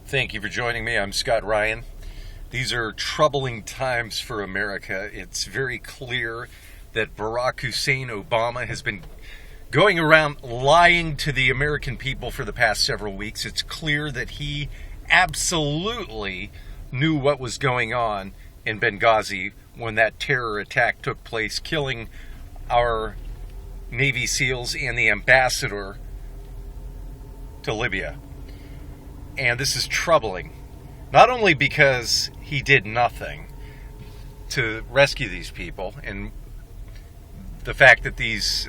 Thank you for joining me. I'm Scott Ryan. These are troubling times for America. It's very clear that Barack Hussein Obama has been going around lying to the American people for the past several weeks. It's clear that he absolutely knew what was going on in Benghazi when that terror attack took place, killing our Navy SEALs and the ambassador to Libya. And this is troubling, not only because he did nothing to rescue these people, and the fact that these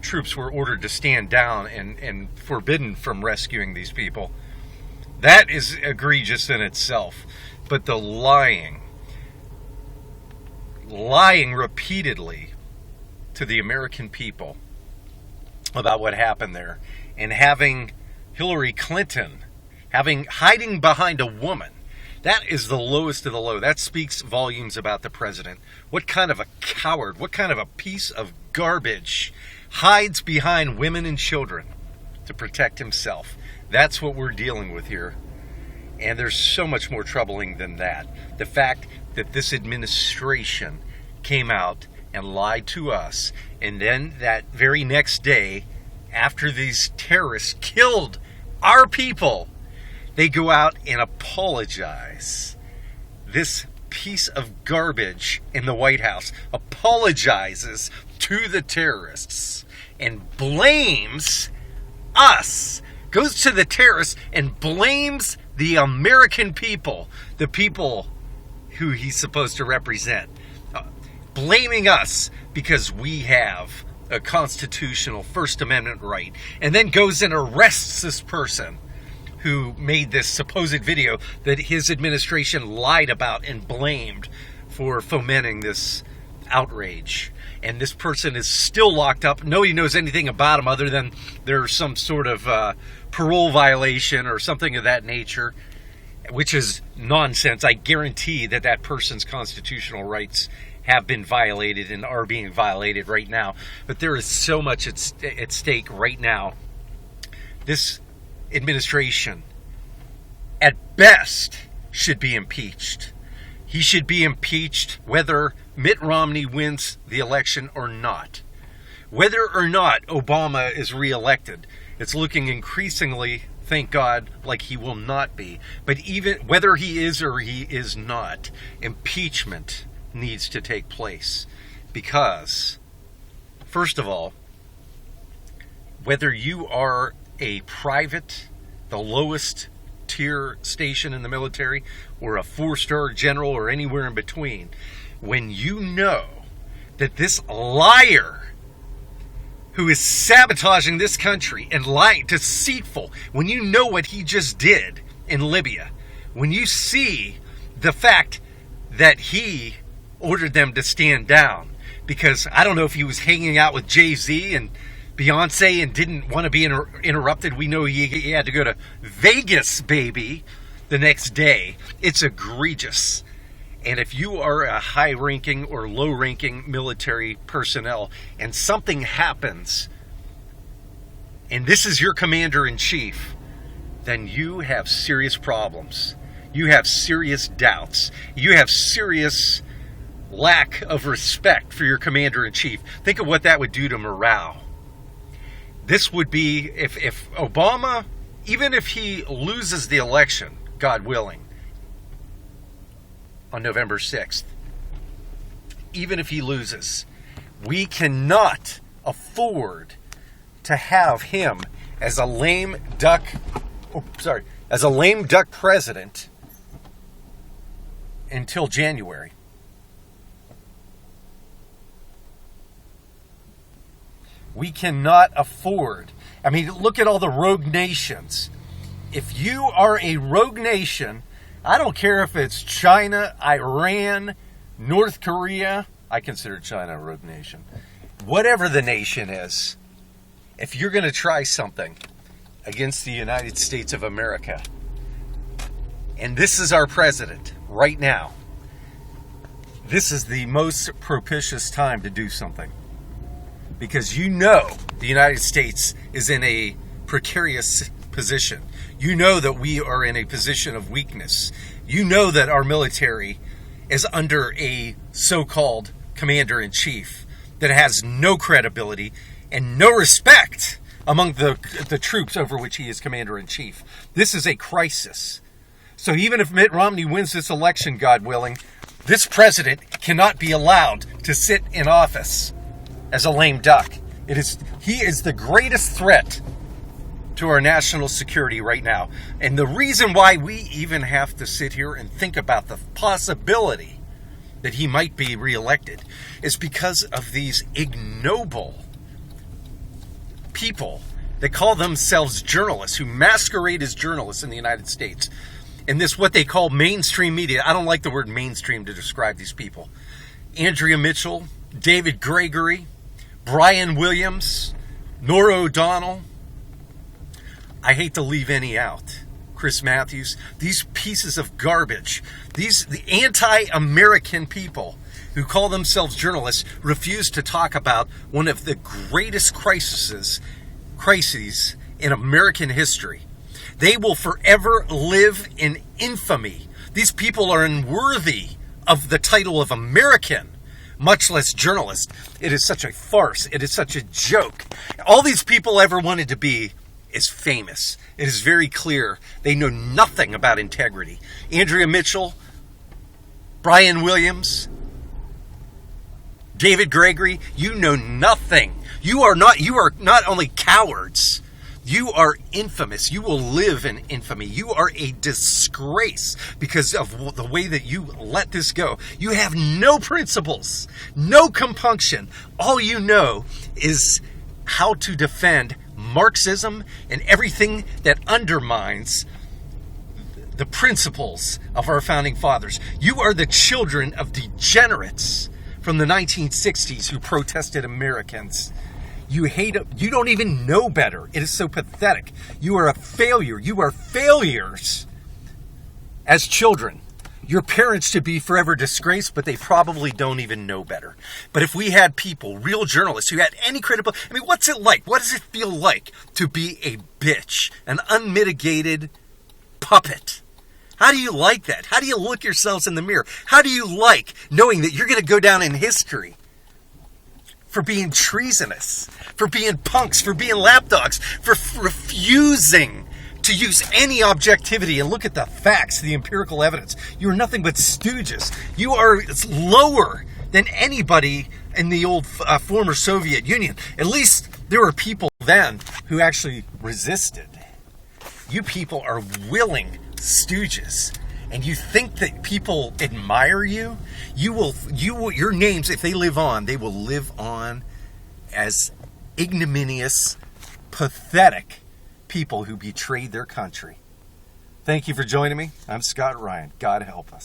troops were ordered to stand down and forbidden from rescuing these people, that is egregious in itself. But the lying repeatedly to the American people about what happened there, and having Hillary Clinton hiding behind a woman, that is the lowest of the low. That speaks volumes about the president. What kind of a coward, what kind of a piece of garbage hides behind women and children to protect himself? That's what we're dealing with here. And there's so much more troubling than that. The fact that this administration came out and lied to us, and then that very next day, after these terrorists killed our people, they go out and apologize. This piece of garbage in the White House apologizes to the terrorists and blames us, goes to the terrorists and blames the American people, the people who he's supposed to represent, blaming us because we have a constitutional First Amendment right, and then goes and arrests this person who made this supposed video that his administration lied about and blamed for fomenting this outrage. And this person is still locked up. Nobody knows anything about him other than there's some sort of parole violation or something of that nature, which is nonsense. I guarantee that that person's constitutional rights have been violated and are being violated right now. But there is so much at stake right now. This administration, at best, should be impeached. He should be impeached whether Mitt Romney wins the election or not. Whether or not Obama is reelected, it's looking increasingly, thank God, like he will not be. But even whether he is or he is not, impeachment needs to take place. Because, first of all, whether you are a private, the lowest tier station in the military, or a 4-star general, or anywhere in between, when you know that this liar who is sabotaging this country and lying, deceitful, when you know what he just did in Libya, when you see the fact that he ordered them to stand down because, I don't know if he was hanging out with Jay-Z and Beyonce and didn't want to be interrupted. We know he had to go to Vegas, baby, the next day. It's egregious. And if you are a high-ranking or low-ranking military personnel and something happens, and this is your commander-in-chief, then you have serious problems. You have serious doubts. You have serious lack of respect for your commander-in-chief. Think of what that would do to morale. This would be, if Obama, even if he loses the election, God willing, on November 6th, even if he loses, we cannot afford to have him as a lame duck president until January. We cannot afford. I mean, look at all the rogue nations. If you are a rogue nation, I don't care if it's China, Iran, North Korea. I consider China a rogue nation. Whatever the nation is, if you're going to try something against the United States of America, and this is our president right now, this is the most propitious time to do something. Because you know the United States is in a precarious position. You know that we are in a position of weakness. You know that our military is under a so-called commander-in-chief that has no credibility and no respect among the troops over which he is commander-in-chief. This is a crisis. So even if Mitt Romney wins this election, God willing, this president cannot be allowed to sit in office as a lame duck. He is the greatest threat to our national security right now. And the reason why we even have to sit here and think about the possibility that he might be reelected is because of these ignoble people that call themselves journalists, who masquerade as journalists in the United States. In this, what they call mainstream media. I don't like the word mainstream to describe these people. Andrea Mitchell, David Gregory, Brian Williams, Nora O'Donnell. I hate to leave any out. Chris Matthews. These pieces of garbage. The anti-American people who call themselves journalists refuse to talk about one of the greatest crises in American history. They will forever live in infamy. These people are unworthy of the title of American, much less journalist. It is such a farce. It is such a joke. All these people ever wanted to be is famous. It is very clear. They know nothing about integrity. Andrea Mitchell, Brian Williams, David Gregory, you know nothing. You are not only cowards, you are infamous. You will live in infamy. You are a disgrace because of the way that you let this go. You have no principles, no compunction. All you know is how to defend Marxism and everything that undermines the principles of our founding fathers. You are the children of degenerates from the 1960s who protested Americans. You don't even know better. It is so pathetic. You are a failure. You are failures as children. Your parents should be forever disgraced, but they probably don't even know better. But if we had people, real journalists, who had any credibility, what's it like? What does it feel like to be a bitch, an unmitigated puppet? How do you like that? How do you look yourselves in the mirror? How do you like knowing that you're going to go down in history for being treasonous, for being punks, for being lapdogs, for refusing to use any objectivity and look at the facts, the empirical evidence? You are nothing but stooges. You are lower than anybody in the old former Soviet Union. At least there were people then who actually resisted. You people are willing stooges. And you think that people admire you? Your names, if they live on, they will live on as ignominious, pathetic people who betrayed their country. Thank you for joining me. I'm Scott Ryan. God help us.